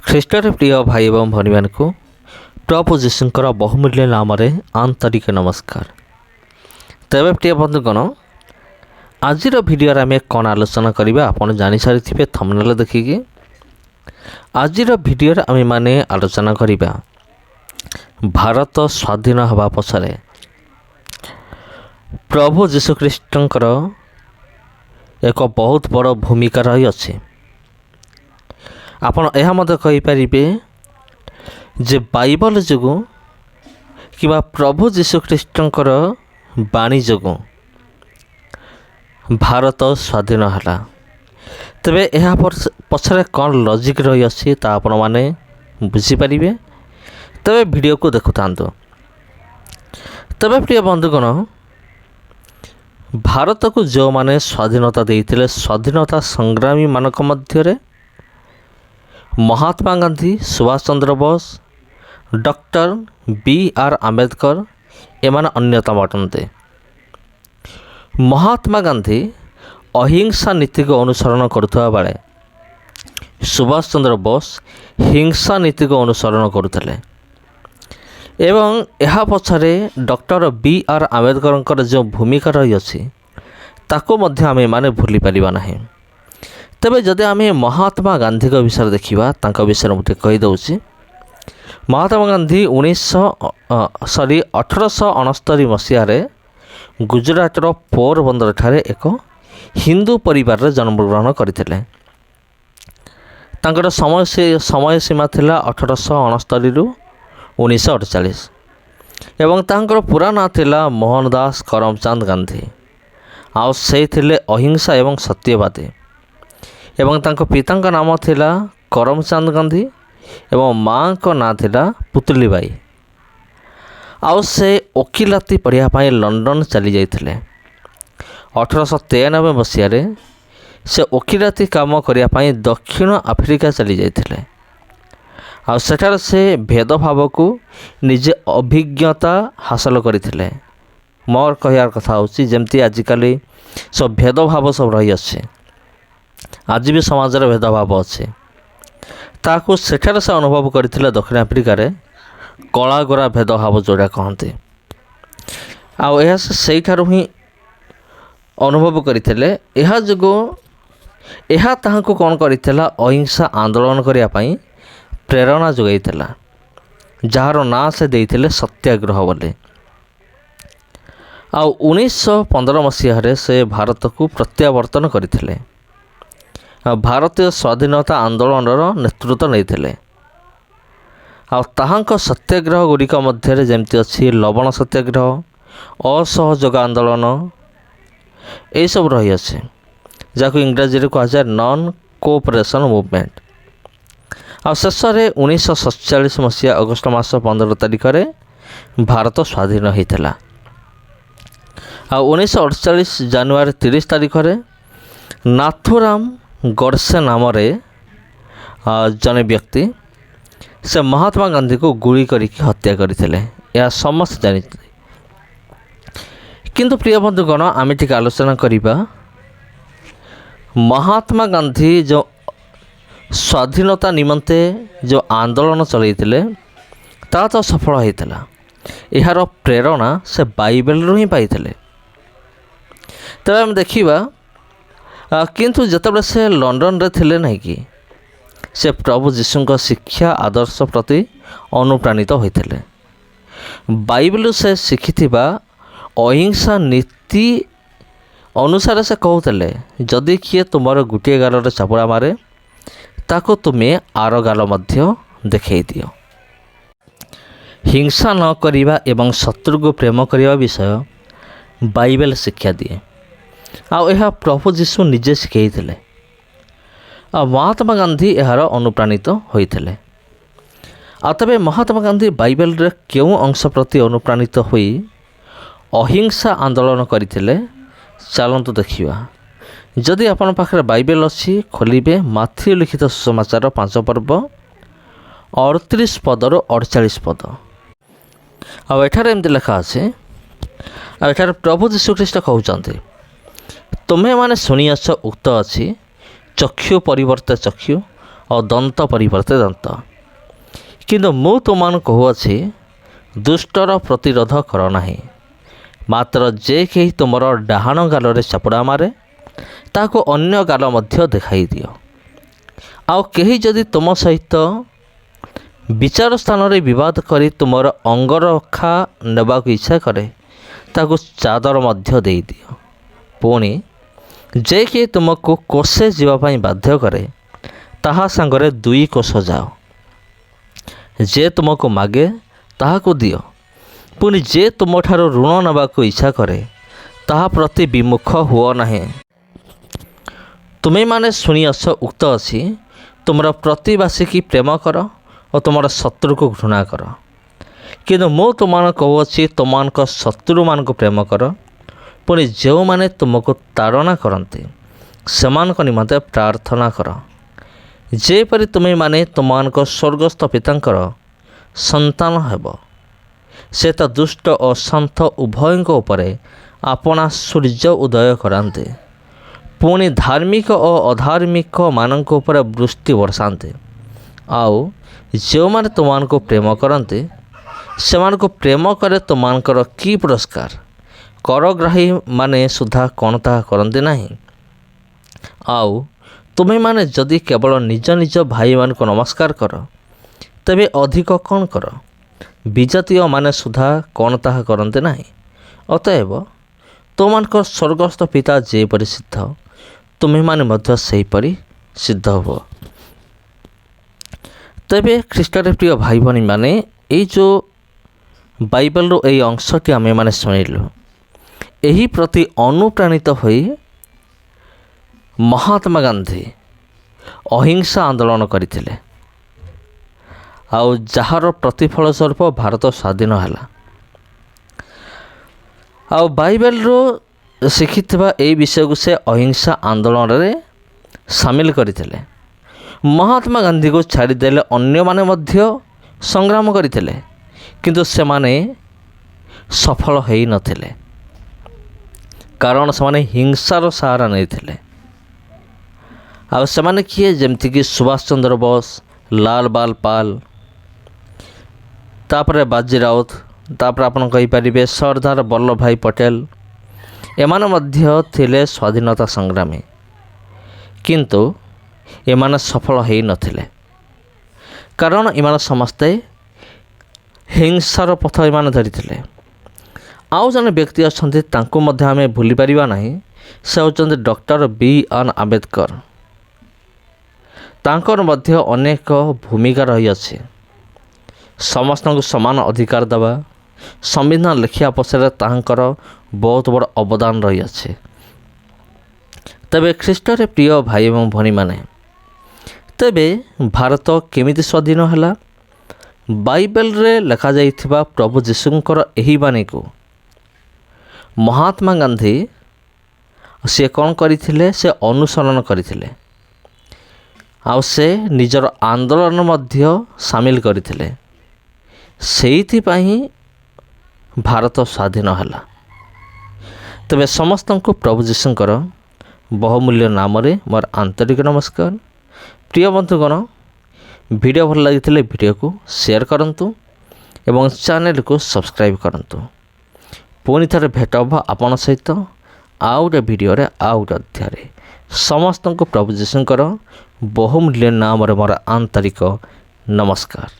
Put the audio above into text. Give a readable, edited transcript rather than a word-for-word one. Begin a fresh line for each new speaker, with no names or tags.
ଖ୍ରୀଷ୍ଟରେ ପ୍ରିୟ ଭାଇ ଏବଂ ଭଉଣୀମାନଙ୍କୁ ପ୍ରଭୁ ଯୀଶୁଙ୍କର ବହୁମୂଲ୍ୟ ନାମରେ ଆନ୍ତରିକ ନମସ୍କାର। ତେବେ ପ୍ରିୟ ବନ୍ଧୁଗଣ, ଆଜିର ଭିଡ଼ିଓରେ ଆମେ କ'ଣ ଆଲୋଚନା କରିବା ଆପଣ ଜାଣିସାରିଥିବେ ଥମ୍ବନେଲ୍ ଦେଖିକି। ଆଜିର ଭିଡ଼ିଓରେ ଆମେମାନେ ଆଲୋଚନା କରିବା ଭାରତ ସ୍ୱାଧୀନ ହେବା ପଛରେ ପ୍ରଭୁ ଯୀଶୁଖ୍ରୀଷ୍ଟଙ୍କର ଏକ ବହୁତ ବଡ଼ ଭୂମିକା ରହିଅଛି। ଆପଣ ଏହା ମଧ୍ୟ କହିପାରିବେ ଯେ ବାଇବଲ ଯୋଗୁଁ କିମ୍ବା ପ୍ରଭୁ ଯୀଶୁଖ୍ରୀଷ୍ଟଙ୍କର ବାଣୀ ଯୋଗୁଁ ଭାରତ ସ୍ୱାଧୀନ ହେଲା। ତେବେ ଏହା ପଛରେ କ'ଣ ଲଜିକ୍ ରହିଅଛି ତା ଆପଣମାନେ ବୁଝିପାରିବେ। ତେବେ ଭିଡ଼ିଓକୁ ଦେଖୁଥାନ୍ତୁ। ତେବେ ପ୍ରିୟ ବନ୍ଧୁଗଣ, ଭାରତକୁ ଯେଉଁମାନେ ସ୍ୱାଧୀନତା ଦେଇଥିଲେ, ସ୍ୱାଧୀନତା ସଂଗ୍ରାମୀମାନଙ୍କ ମଧ୍ୟରେ ମହାତ୍ମା ଗାନ୍ଧୀ, ସୁଭାଷ ଚନ୍ଦ୍ର ବୋଷ, ଡକ୍ଟର B.R. ଆମ୍ବେଦକର ଏମାନେ ଅନ୍ୟତମ ଅଟନ୍ତି। ମହାତ୍ମା ଗାନ୍ଧୀ ଅହିଂସା ନୀତିକୁ ଅନୁସରଣ କରୁଥିବା ବେଳେ ସୁଭାଷ ଚନ୍ଦ୍ର ବୋଷ ହିଂସା ନୀତିକୁ ଅନୁସରଣ କରୁଥିଲେ ଏବଂ ଏହା ପଛରେ ଡକ୍ଟର B.R. ଆମ୍ବେଦକରଙ୍କର ଯେଉଁ ଭୂମିକା ରହିଅଛି ତାକୁ ମଧ୍ୟ ଆମେମାନେ ଭୁଲି ପାରିବା ନାହିଁ। ତେବେ ଯଦି ଆମେ ମହାତ୍ମା ଗାନ୍ଧୀଙ୍କ ବିଷୟରେ ଦେଖିବା, ତାଙ୍କ ବିଷୟରେ ମୁଁ ଟିକେ କହିଦେଉଛି। ମହାତ୍ମା ଗାନ୍ଧୀ 1869 ମସିହାରେ ଗୁଜରାଟର ପୋରବନ୍ଦରଠାରେ ଏକ ହିନ୍ଦୁ ପରିବାରରେ ଜନ୍ମଗ୍ରହଣ କରିଥିଲେ। ତାଙ୍କର ସମୟ ସୀମା ଥିଲା 1869ରୁ 1948 ଏବଂ ତାଙ୍କର ପୁରା ନାଁ ଥିଲା ମୋହନଦାସ କରମଚାନ୍ଦ ଗାନ୍ଧୀ। ଆଉ ସେ ଥିଲେ ଅହିଂସା ଏବଂ ସତ୍ୟବାଦୀ। ଏବଂ ତାଙ୍କ ପିତାଙ୍କ ନାମ ଥିଲା କରମଚାନ୍ଦ ଗାନ୍ଧୀ ଏବଂ ମାଆଙ୍କ ନାଁ ଥିଲା ପୁତଲିବାଇ। ଆଉ ସେ ଓକିଲାତି ପଢ଼ିବା ପାଇଁ ଲଣ୍ଡନ ଚାଲି ଯାଇଥିଲେ। 1893 ମସିହାରେ ସେ ଓକିଲାତି କାମ କରିବା ପାଇଁ ଦକ୍ଷିଣ ଆଫ୍ରିକା ଚାଲି ଯାଇଥିଲେ। ଆଉ ସେଠାରେ ସେ ଭେଦଭାବକୁ ନିଜେ ଅଭିଜ୍ଞତା ହାସଲ କରିଥିଲେ। ମୋର କହିବାର କଥା ହେଉଛି, ଯେମିତି ଆଜିକାଲି ସବୁ ଭେଦଭାବ ସବୁ ରହିଅଛି, ଆଜି ବି ସମାଜରେ ଭେଦଭାବ ଅଛି, ତାହାକୁ ସେଠାରେ ସେ ଅନୁଭବ କରିଥିଲେ ଦକ୍ଷିଣ ଆଫ୍ରିକାରେ, କଳା ଗୋରା ଭେଦଭାବ ଯେଉଁଟା କହନ୍ତି। ଆଉ ଏହା ସେ ସେଇଠାରୁ ହିଁ ଅନୁଭବ କରିଥିଲେ। ଏହା ଯୋଗୁଁ ଏହା ତାହାଙ୍କୁ କ'ଣ କରିଥିଲା, ଅହିଂସା ଆନ୍ଦୋଳନ କରିବା ପାଇଁ ପ୍ରେରଣା ଯୋଗାଇଥିଲା, ଯାହାର ନାଁ ସେ ଦେଇଥିଲେ ସତ୍ୟାଗ୍ରହ ବୋଲି। ଆଉ 1915 ମସିହାରେ ସେ ଭାରତକୁ ପ୍ରତ୍ୟାବର୍ତ୍ତନ କରିଥିଲେ। ଭାରତୀୟ ସ୍ୱାଧୀନତା ଆନ୍ଦୋଳନର ନେତୃତ୍ୱ ନେଇଥିଲେ। ଆଉ ତାହାଙ୍କ ସତ୍ୟାଗ୍ରହ ଗୁଡ଼ିକ ମଧ୍ୟରେ ଯେମିତି ଅଛି ଲବଣ ସତ୍ୟାଗ୍ରହ, ଅସହଯୋଗ ଆନ୍ଦୋଳନ, ଏହିସବୁ ରହିଅଛି, ଯାହାକୁ ଇଂରାଜୀରେ କୁହାଯାଏ ନନ୍ କୋଅପରେସନ୍ ମୁଭମେଣ୍ଟ। ଆଉ ଶେଷରେ 1947 ମସିହା ଅଗଷ୍ଟ ମାସ 15 ତାରିଖରେ ଭାରତ ସ୍ୱାଧୀନ ହୋଇଥିଲା। ଆଉ 1948 ଜାନୁଆରୀ 30 ତାରିଖରେ ନାଥୁରାମ ଗଡ଼ସେ ନାମରେ ଜଣେ ବ୍ୟକ୍ତି ସେ ମହାତ୍ମା ଗାନ୍ଧୀକୁ ଗୁଳି କରିକି ହତ୍ୟା କରିଥିଲେ। ଏହା ସମସ୍ତେ ଜାଣିଥିଲେ। କିନ୍ତୁ ପ୍ରିୟ ବନ୍ଧୁଗଣ, ଆମେ ଟିକେ ଆଲୋଚନା କରିବା ମହାତ୍ମା ଗାନ୍ଧୀ ଯେଉଁ ସ୍ୱାଧୀନତା ନିମନ୍ତେ ଯେଉଁ ଆନ୍ଦୋଳନ ଚଳାଇଥିଲେ ତାହା ତ ସଫଳ ହୋଇଥିଲା। ଏହାର ପ୍ରେରଣା ସେ ବାଇବେଲରୁ ହିଁ ପାଇଥିଲେ। ତେବେ ଆମେ ଦେଖିବା, କିନ୍ତୁ ଯେତେବେଳେ ସେ ଲଣ୍ଡନରେ ଥିଲେ ନାହିଁ କି, ସେ ପ୍ରଭୁ ଯୀଶୁଙ୍କ ଶିକ୍ଷା ଆଦର୍ଶ ପ୍ରତି ଅନୁପ୍ରାଣିତ ହୋଇଥିଲେ। ବାଇବେଲରୁ ସେ ଶିଖିଥିବା ଅହିଂସା ନୀତି ଅନୁସାରେ ସେ କହୁଥିଲେ, ଯଦି କିଏ ତୁମର ଗୋଟିଏ ଗାଲରେ ଚାପୁଡ଼ା ମାରେ ତାକୁ ତୁମେ ଆର ଗାଲ ମଧ୍ୟ ଦେଖାଇ ଦିଅ। ହିଂସା ନ କରିବା ଏବଂ ଶତ୍ରୁକୁ ପ୍ରେମ କରିବା ବିଷୟ ବାଇବେଲ ଶିକ୍ଷା ଦିଏ। ଆଉ ଏହା ପ୍ରଭୁ ଯୀଶୁ ନିଜେ ଶିଖାଇଥିଲେ। ଆଉ ମହାତ୍ମା ଗାନ୍ଧୀ ଏହାର ଅନୁପ୍ରାଣିତ ହୋଇଥିଲେ। ଆଉ ତେବେ ମହାତ୍ମା ଗାନ୍ଧୀ ବାଇବେଲରେ କେଉଁ ଅଂଶ ପ୍ରତି ଅନୁପ୍ରାଣିତ ହୋଇ ଅହିଂସା ଆନ୍ଦୋଳନ କରିଥିଲେ, ଚାଲନ୍ତୁ ଦେଖିବା। ଯଦି ଆପଣଙ୍କ ପାଖରେ ବାଇବେଲ ଅଛି, ଖୋଲିବେ ମାଥିଉ ଲିଖିତ ସୁସମାଚାର 5 ପର୍ବ 38 ପଦରୁ 48 ପଦ। ଆଉ ଏଠାରେ ଏମିତି ଲେଖା ଅଛି। ଆଉ ଏଠାରେ ପ୍ରଭୁ ଯୀଶୁଖ୍ରୀଷ୍ଟ କହୁଛନ୍ତି, ତୁମେମାନେ ଶୁଣିଅଛ ଉକ୍ତ ଅଛି, ଚକ୍ଷୁ ପରିବର୍ତ୍ତେ ଚକ୍ଷୁ ଓ ଦନ୍ତ ପରିବର୍ତ୍ତେ ଦନ୍ତ। କିନ୍ତୁ ମୁଁ ତୁମମାନଙ୍କୁ କହୁଅଛି, ଦୁଷ୍ଟର ପ୍ରତିରୋଧ କର ନାହିଁ, ମାତ୍ର ଯେ କେହି ତୁମର ଡାହାଣ ଗାଲରେ ଚାପୁଡ଼ା ମାରେ ତାହାକୁ ଅନ୍ୟ ଗାଲ ମଧ୍ୟ ଦେଖାଇ ଦିଅ। ଆଉ କେହି ଯଦି ତୁମ ସହିତ ବିଚାର ସ୍ଥାନରେ ବିବାଦ କରି ତୁମର ଅଙ୍ଗରଖା ନେବାକୁ ଇଚ୍ଛା କରେ ତାକୁ ଚାଦର ମଧ୍ୟ ଦେଇଦିଅ। ପୁଣି ଯେ କେହି ତୁମକୁ କୋଷେ ଯିବା ପାଇଁ ବାଧ୍ୟ କରେ ତାହା ସାଙ୍ଗରେ 2 କୋଷ ଯାଅ। ଯେ ତୁମକୁ ମାଗେ ତାହାକୁ ଦିଅ। ପୁଣି ଯେ ତୁମଠାରୁ ଋଣ ନେବାକୁ ଇଚ୍ଛା କରେ ତାହା ପ୍ରତି ବିମୁଖ ହୁଅ ନାହିଁ। ତୁମେମାନେ ଶୁଣିଅଛ ଉକ୍ତ ଅଛି, ତୁମର ପ୍ରତିବାସୀକି ପ୍ରେମ କର ଓ ତୁମର ଶତ୍ରୁକୁ ଘୃଣା କର। କିନ୍ତୁ ମୁଁ ତୁମମାନଙ୍କୁ କହୁଅଛି, ତୁମମାନଙ୍କ ଶତ୍ରୁମାନଙ୍କୁ ପ୍ରେମ କର, ପୁଣି ଯେଉଁମାନେ ତୁମକୁ ତାଡ଼ନା କରନ୍ତି ସେମାନଙ୍କ ନିମନ୍ତେ ପ୍ରାର୍ଥନା କର, ଯେପରି ତୁମେମାନେ ତୁମମାନଙ୍କ ସ୍ୱର୍ଗସ୍ଥ ପିତାଙ୍କର ସନ୍ତାନ ହେବ। ସେ ତ ଦୁଷ୍ଟ ଓ ସନ୍ଥ ଉଭୟଙ୍କ ଉପରେ ଆପଣା ସୂର୍ଯ୍ୟ ଉଦୟ କରାନ୍ତି, ପୁଣି ଧାର୍ମିକ ଓ ଅଧାର୍ମିକ ମାନଙ୍କ ଉପରେ ବୃଷ୍ଟି ବର୍ଷାନ୍ତି। ଆଉ ଯେଉଁମାନେ ତୁମମାନଙ୍କୁ ପ୍ରେମ କରନ୍ତି ସେମାନଙ୍କୁ ପ୍ରେମ କରେ ତୁମମାନଙ୍କର କି ପୁରସ୍କାର? କରଗ୍ରାହୀମାନେ ସୁଦ୍ଧା କ'ଣ ତାହା କରନ୍ତି ନାହିଁ? ଆଉ ତୁମେମାନେ ଯଦି କେବଳ ନିଜ ନିଜ ଭାଇମାନଙ୍କୁ ନମସ୍କାର କର ତେବେ ଅଧିକ କ'ଣ କର? ବିଜାତୀୟମାନେ ସୁଦ୍ଧା କ'ଣ ତାହା କରନ୍ତି ନାହିଁ? ଅତଏବ ତୁମମାନଙ୍କ ସ୍ୱର୍ଗସ୍ଥ ପିତା ଯେପରି ସିଦ୍ଧ, ତୁମେମାନେ ମଧ୍ୟ ସେହିପରି ସିଦ୍ଧ ହୁଅ। ତେବେ ଖ୍ରୀଷ୍ଟରେ ପ୍ରିୟ ଭାଇ ଭଉଣୀମାନେ, ଏଇ ଯେଉଁ ବାଇବେଲରୁ ଏହି ଅଂଶଟି ଆମେମାନେ ଶୁଣିଲୁ, ଏହି ପ୍ରତି ଅନୁପ୍ରାଣିତ ହୋଇ ମହାତ୍ମା ଗାନ୍ଧୀ ଅହିଂସା ଆନ୍ଦୋଳନ କରିଥିଲେ, ଆଉ ଯାହାର ପ୍ରତିଫଳ ସ୍ୱରୂପ ଭାରତ ସ୍ୱାଧୀନ ହେଲା। ଆଉ ବାଇବେଲରୁ ଶିଖିଥିବା ଏହି ବିଷୟକୁ ସେ ଅହିଂସା ଆନ୍ଦୋଳନରେ ସାମିଲ କରିଥିଲେ। ମହାତ୍ମା ଗାନ୍ଧୀକୁ ଛାଡ଼ିଦେଲେ ଅନ୍ୟମାନେ ମଧ୍ୟ ସଂଗ୍ରାମ କରିଥିଲେ, କିନ୍ତୁ ସେମାନେ ସଫଳ ହୋଇନଥିଲେ, କାରଣ ସେମାନେ ହିଂସାର ସାହାରା ନେଇଥିଲେ। ଆଉ ସେମାନେ କିଏ? ଯେମିତିକି ସୁଭାଷ ଚନ୍ଦ୍ର ବୋଷ, ଲାଲ ବାଲପାଲ, ତାପରେ ବାଜି ରାଉତ, ତାପରେ ଆପଣ କହିପାରିବେ ସର୍ଦ୍ଦାର ବଲ୍ଲଭ ଭାଇ ପଟେଲ। ଏମାନେ ମଧ୍ୟ ଥିଲେ ସ୍ୱାଧୀନତା ସଂଗ୍ରାମୀ, କିନ୍ତୁ ଏମାନେ ସଫଳ ହୋଇନଥିଲେ, କାରଣ ଏମାନେ ସମସ୍ତେ ହିଂସାର ପଥ ଏମାନେ ଧରିଥିଲେ। ଆଉ ଜଣେ ବ୍ୟକ୍ତି ଅଛନ୍ତି, ତାଙ୍କୁ ମଧ୍ୟ ଆମେ ଭୁଲି ପାରିବା ନାହିଁ। ସେ ହେଉଛନ୍ତି ଡକ୍ଟର B.R. ଆମ୍ବେଦକର। ତାଙ୍କର ମଧ୍ୟ ଅନେକ ଭୂମିକା ରହିଅଛି। ସମସ୍ତଙ୍କୁ ସମାନ ଅଧିକାର ଦେବା, ସମ୍ବିଧାନ ଲେଖିବା ପଛରେ ତାହାଙ୍କର ବହୁତ ବଡ଼ ଅବଦାନ ରହିଅଛି। ତେବେ ଖ୍ରୀଷ୍ଟରେ ପ୍ରିୟ ଭାଇ ଏବଂ ଭଉଣୀମାନେ, ତେବେ ଭାରତ କେମିତି ସ୍ୱାଧୀନ ହେଲା? ବାଇବେଲରେ ଲେଖାଯାଇଥିବା ପ୍ରଭୁ ଯୀଶୁଙ୍କର ଏହି ବାଣୀକୁ ମହାତ୍ମା ଗାନ୍ଧୀ ସେ କ'ଣ କରିଥିଲେ? ସେ ଅନୁସରଣ କରିଥିଲେ, ଆଉ ସେ ନିଜର ଆନ୍ଦୋଳନ ମଧ୍ୟ ସାମିଲ କରିଥିଲେ। ସେଇଥିପାଇଁ ଭାରତ ସ୍ୱାଧୀନ ହେଲା। ତେବେ ସମସ୍ତଙ୍କୁ ପ୍ରଭୁ ଯୀଶୁଙ୍କର ବହୁମୂଲ୍ୟ ନାମରେ ମୋର ଆନ୍ତରିକ ନମସ୍କାର। ପ୍ରିୟ ବନ୍ଧୁଗଣ, ଭିଡ଼ିଓ ଭଲ ଲାଗିଥିଲେ ଭିଡ଼ିଓକୁ ସେୟାର କରନ୍ତୁ ଏବଂ ଚ୍ୟାନେଲକୁ ସବସ୍କ୍ରାଇବ୍ କରନ୍ତୁ। ପୁଣି ଥରେ ଭେଟ ହେବ ଆପଣଙ୍କ ସହିତ ଆଉ ଗୋଟେ ଭିଡ଼ିଓରେ, ଆଉ ଗୋଟେ ଅଧ୍ୟାୟରେ। ସମସ୍ତଙ୍କୁ ପ୍ରଭୁ ଯୀଶୁଙ୍କର ବହୁମୂଲ୍ୟ ନାମରେ ମୋର ଆନ୍ତରିକ ନମସ୍କାର।